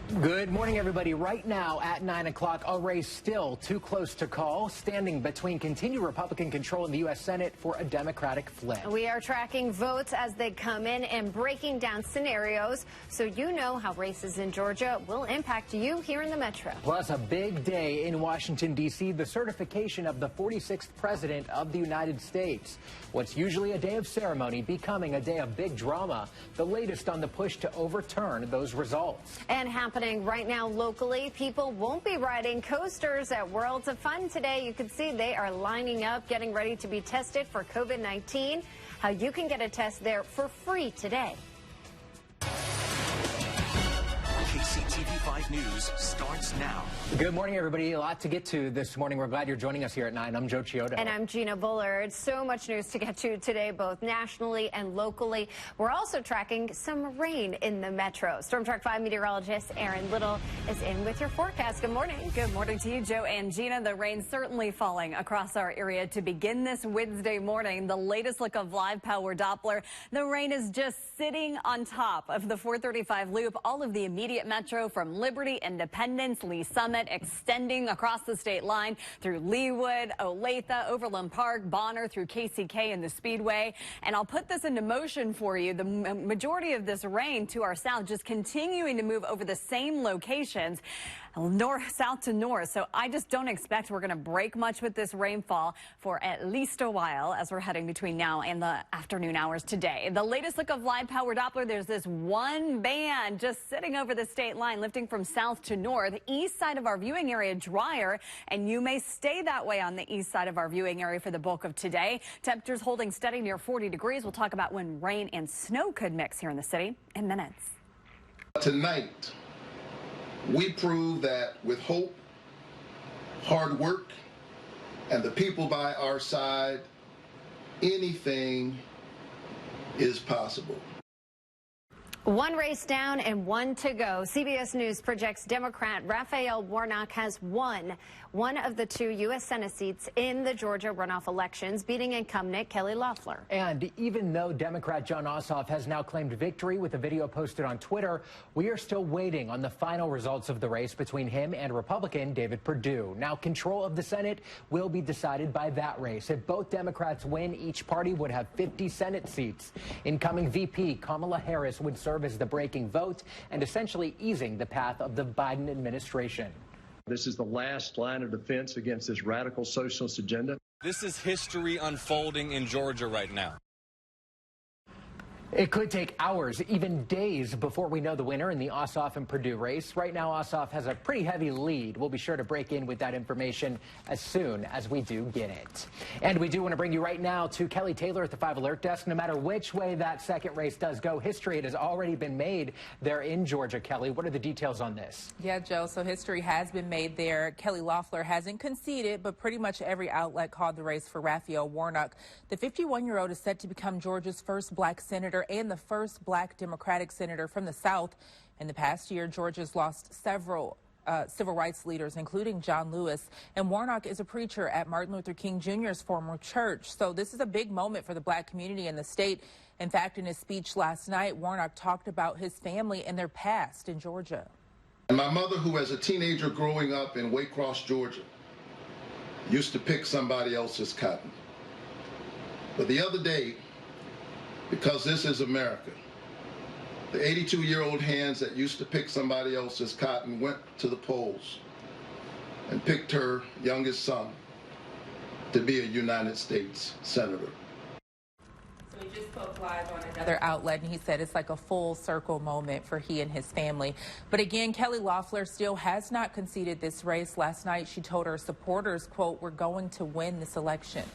Good morning, everybody. Right now at 9 o'clock, a race still too close to call, standing between continued Republican control in the U.S. Senate for a Democratic flip. We are tracking votes as they come in and breaking down scenarios so you know how races in Georgia will impact you here in the Metro. Plus, a big day in Washington, D.C., the certification of the 46th President of the United States. What's usually a day of ceremony becoming a day of big drama. The latest on the push to overturn those results. And happening right now locally, people won't be riding coasters at Worlds of Fun today. You can see they are lining up, getting ready to be tested for COVID-19. How you can get a test there for free today. KCTV5 News starts now. Good morning, everybody. A lot to get to this morning. We're glad you're joining us here at 9. I'm Joe Chiodo. And I'm Gina Bullard. So much news to get to today, both nationally and locally. We're also tracking some rain in the metro. Storm Track 5 meteorologist Erin Little is in with your forecast. Good morning. Good morning to you, Joe and Gina. The rain certainly falling across our area to begin this Wednesday morning. The latest look of live power Doppler. The rain is just sitting on top of the 435 loop. All of the immediate metro from Liberty, Independence, Lee Summit, extending across the state line through Leawood, Olathe, Overland Park, Bonner, through KCK and the Speedway. And I'll put this into motion for you. The majority of this rain to our south just continuing to move over the same locations, north, south to north. So I just don't expect we're going to break much with this rainfall for at least a while as we're heading between now and the afternoon hours today. The latest look of live power Doppler, there's this one band just sitting over the state line, lifting from south to north. East side of our viewing area drier, and you may stay that way on the east side of our viewing area for the bulk of today. Temperatures holding steady near 40 degrees. We'll talk about when rain and snow could mix here in the city in minutes. Tonight, we prove that with hope, hard work, and the people by our side, anything is possible. One race down and one to go. CBS News projects Democrat Raphael Warnock has won one of the 2 U.S. Senate seats in the Georgia runoff elections, beating incumbent Kelly Loeffler. And even though Democrat Jon Ossoff has now claimed victory with a video posted on Twitter, we are still waiting on the final results of the race between him and Republican David Perdue. Now, control of the Senate will be decided by that race. If both Democrats win, each party would have 50 Senate seats. Incoming VP Kamala Harris would serve as the breaking vote and essentially easing the path of the Biden administration. This is the last line of defense against this radical socialist agenda. This is history unfolding in Georgia right now. It could take hours, even days, before we know the winner in the Ossoff and Perdue race. Right now, Ossoff has a pretty heavy lead. We'll be sure to break in with that information as soon as we do get it. And we do want to bring you right now to Kelly Taylor at the 5 Alert Desk. No matter which way that second race does go, history has already been made there in Georgia. Kelly, what are the details on this? Yeah, Joe, so history has been made there. Kelly Loeffler hasn't conceded, but pretty much every outlet called the race for Raphael Warnock. The 51-year-old is set to become Georgia's first black senator and the first black Democratic senator from the South. In the past year, Georgia's lost several civil rights leaders, including John Lewis, and Warnock is a preacher at Martin Luther King Jr.'s former church. So this is a big moment for the black community in the state. In fact, in his speech last night, Warnock talked about his family and their past in Georgia. And my mother, who as a teenager growing up in Waycross, Georgia, used to pick somebody else's cotton. But the other day, because this is America, the 82-year-old hands that used to pick somebody else's cotton went to the polls and picked her youngest son to be a United States Senator. So he just spoke live on another outlet, and he said it's like a full circle moment for he and his family. But again, Kelly Loeffler still has not conceded this race. Last night, she told her supporters, quote, "We're going to win this election."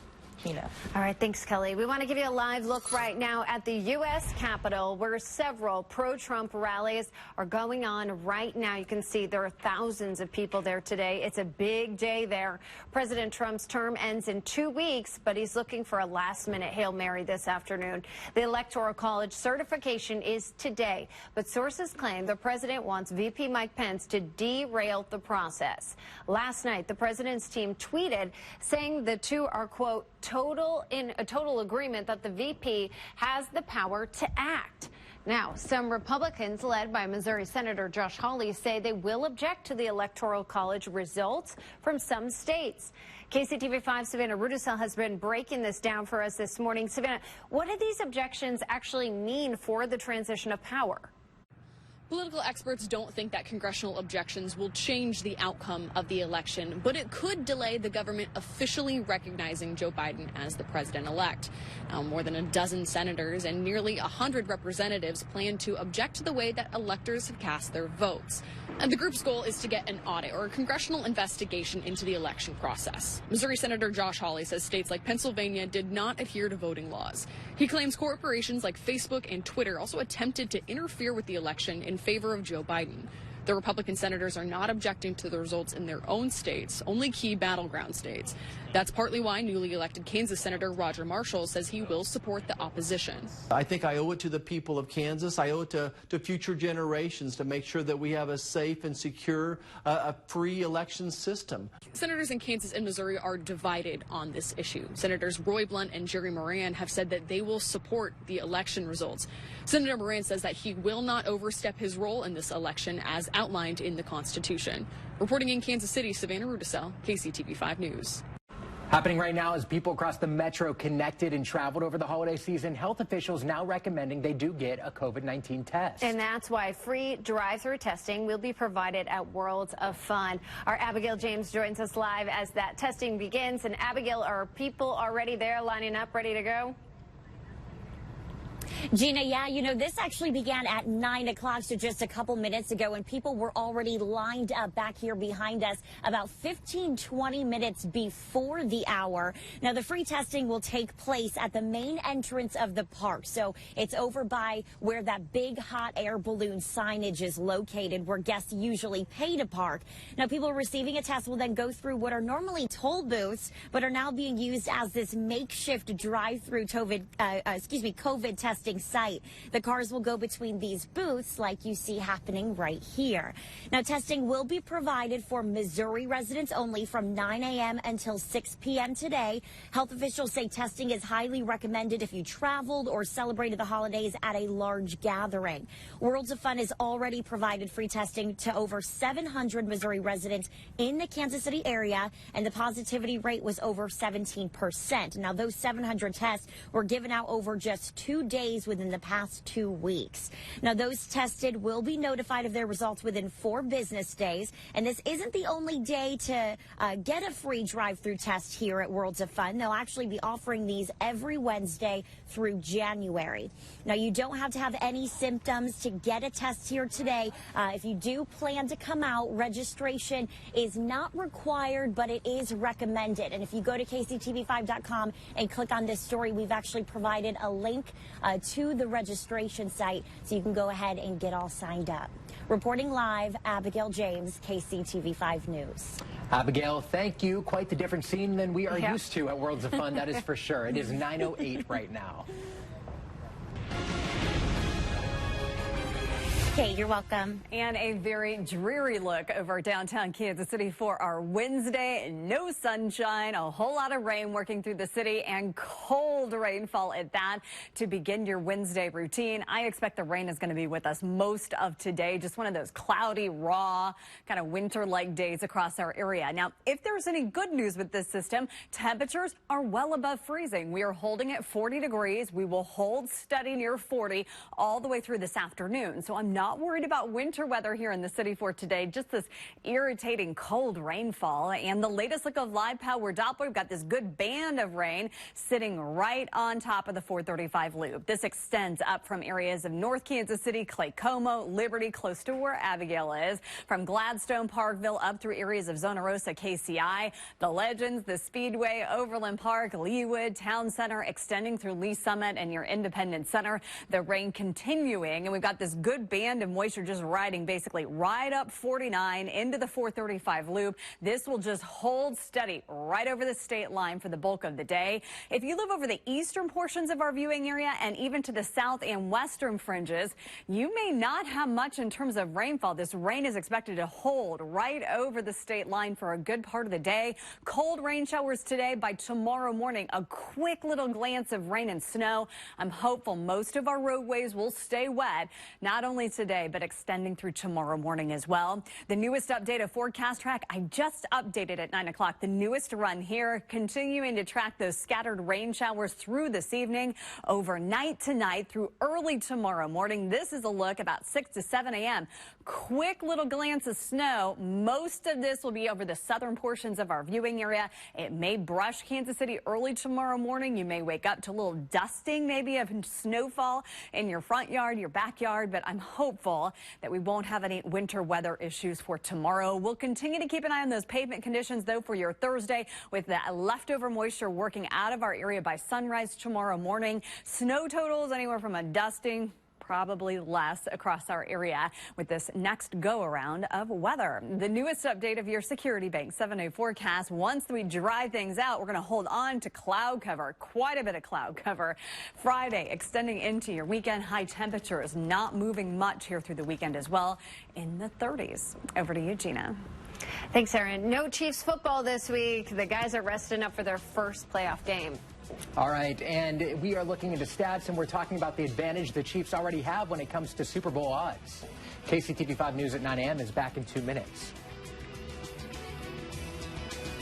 Gina. All right, thanks, Kelly. We want to give you a live look right now at the U.S. Capitol, where several pro-Trump rallies are going on right now. You can see there are thousands of people there today. It's a big day there. President Trump's term ends in 2 weeks, but he's looking for a last-minute Hail Mary this afternoon. The Electoral College certification is today, but sources claim the president wants VP Mike Pence to derail the process. Last night, the president's team tweeted saying the two are, quote, in a total agreement that the VP has the power to act. Now, some Republicans led by Missouri Senator Josh Hawley say they will object to the Electoral College results from some states. KCTV5 Savannah Rudisell has been breaking this down for us this morning. Savannah, what do these objections actually mean for the transition of power? Political experts don't think that congressional objections will change the outcome of the election, but it could delay the government officially recognizing Joe Biden as the president-elect. Now, more than a dozen senators and nearly 100 representatives plan to object to the way that electors have cast their votes. And the group's goal is to get an audit or a congressional investigation into the election process. Missouri Senator Josh Hawley says states like Pennsylvania did not adhere to voting laws. He claims corporations like Facebook and Twitter also attempted to interfere with the election in favor of Joe Biden. The Republican senators are not objecting to the results in their own states, only key battleground states. That's partly why newly elected Kansas Senator Roger Marshall says he will support the opposition. I think I owe it to the people of Kansas. I owe it to future generations to make sure that we have a safe and secure, a free election system. Senators in Kansas and Missouri are divided on this issue. Senators Roy Blunt and Jerry Moran have said that they will support the election results. Senator Moran says that he will not overstep his role in this election as outlined in the Constitution. Reporting in Kansas City, Savannah Rudisell, KCTV5 News. Happening right now as people across the metro connected and traveled over the holiday season, health officials now recommending they do get a COVID-19 test. And that's why free drive-through testing will be provided at Worlds of Fun. Our Abigail James joins us live as that testing begins. And Abigail, are people already there lining up, ready to go? Gina, yeah, you know, this actually began at 9 o'clock, so just a couple minutes ago, and people were already lined up back here behind us about 15-20 minutes before the hour. Now, the free testing will take place at the main entrance of the park, so it's over by where that big hot air balloon signage is located, where guests usually pay to park. Now, people receiving a test will then go through what are normally toll booths, but are now being used as this makeshift drive-through COVID testing site. The cars will go between these booths like you see happening right here. Now, testing will be provided for Missouri residents only from 9 a.m. until 6 p.m. today. Health officials say testing is highly recommended if you traveled or celebrated the holidays at a large gathering. Worlds of Fun has already provided free testing to over 700 Missouri residents in the Kansas City area, and the positivity rate was over 17%. Now, those 700 tests were given out over just 2 days within the past 2 weeks. Now, those tested will be notified of their results within 4 business days. And this isn't the only day to get a free drive-through test here at Worlds of Fun. They'll actually be offering these every Wednesday through January. Now, you don't have to have any symptoms to get a test here today. If you do plan to come out, registration is not required, but it is recommended. And if you go to KCTV5.com and click on this story, we've actually provided a link to the registration site so you can go ahead and get all signed up. Reporting live, Abigail James, KCTV5 News. Abigail, thank you. Quite the different scene than we are used to at Worlds of Fun, that is for sure. It is 9:08 right now. Okay, you're welcome. And a very dreary look over downtown Kansas City for our Wednesday. No sunshine, a whole lot of rain working through the city, and cold rainfall at that to begin your Wednesday routine. I expect the rain is going to be with us most of today. Just one of those cloudy, raw, kind of winter-like days across our area. Now, if there's any good news with this system, temperatures are well above freezing. We are holding at 40 degrees. We will hold steady near 40 all the way through this afternoon. So I'm not worried about winter weather here in the city for today, just this irritating cold rainfall. And the latest look of live power Doppler, we've got this good band of rain sitting right on top of the 435 loop. This extends up from areas of North Kansas City, Clay Como, Liberty, close to where Abigail is, from Gladstone, Parkville, up through areas of Zona Rosa, KCI, the Legends, the Speedway, Overland Park, Leawood, Town Center, extending through Lee Summit and your Independence Center. The rain continuing, and we've got this good band wind and moisture just riding basically right up 49 into the 435 loop. This will just hold steady right over the state line for the bulk of the day. If you live over the eastern portions of our viewing area and even to the south and western fringes, you may not have much in terms of rainfall. This rain is expected to hold right over the state line for a good part of the day. Cold rain showers today. By tomorrow morning, a quick little glance of rain and snow. I'm hopeful most of our roadways will stay wet, not only today, but extending through tomorrow morning as well. The newest update of Forecast Track, I just updated at 9 o'clock. The newest run here, continuing to track those scattered rain showers through this evening, overnight tonight through early tomorrow morning. This is a look about 6 to 7 a.m. Quick little glance of snow. Most of this will be over the southern portions of our viewing area. It may brush Kansas City early tomorrow morning. You may wake up to a little dusting, maybe of snowfall in your front yard, your backyard, but I'm hopeful that we won't have any winter weather issues for tomorrow. We'll continue to keep an eye on those pavement conditions, though, for your Thursday, with the leftover moisture working out of our area by sunrise tomorrow morning. Snow totals anywhere from a dusting, probably less across our area with this next go-around of weather. The newest update of your Security Bank 7-day forecast. Once we dry things out, we're going to hold on to cloud cover, quite a bit of cloud cover. Friday, extending into your weekend. High temperatures not moving much here through the weekend as well, in the 30s. Over to you, Gina. Thanks, Erin. No Chiefs football this week. The guys are resting up for their first playoff game. All right, and we are looking into stats, and we're talking about the advantage the Chiefs already have when it comes to Super Bowl odds. KCTV5 News at 9 a.m. is back in 2 minutes.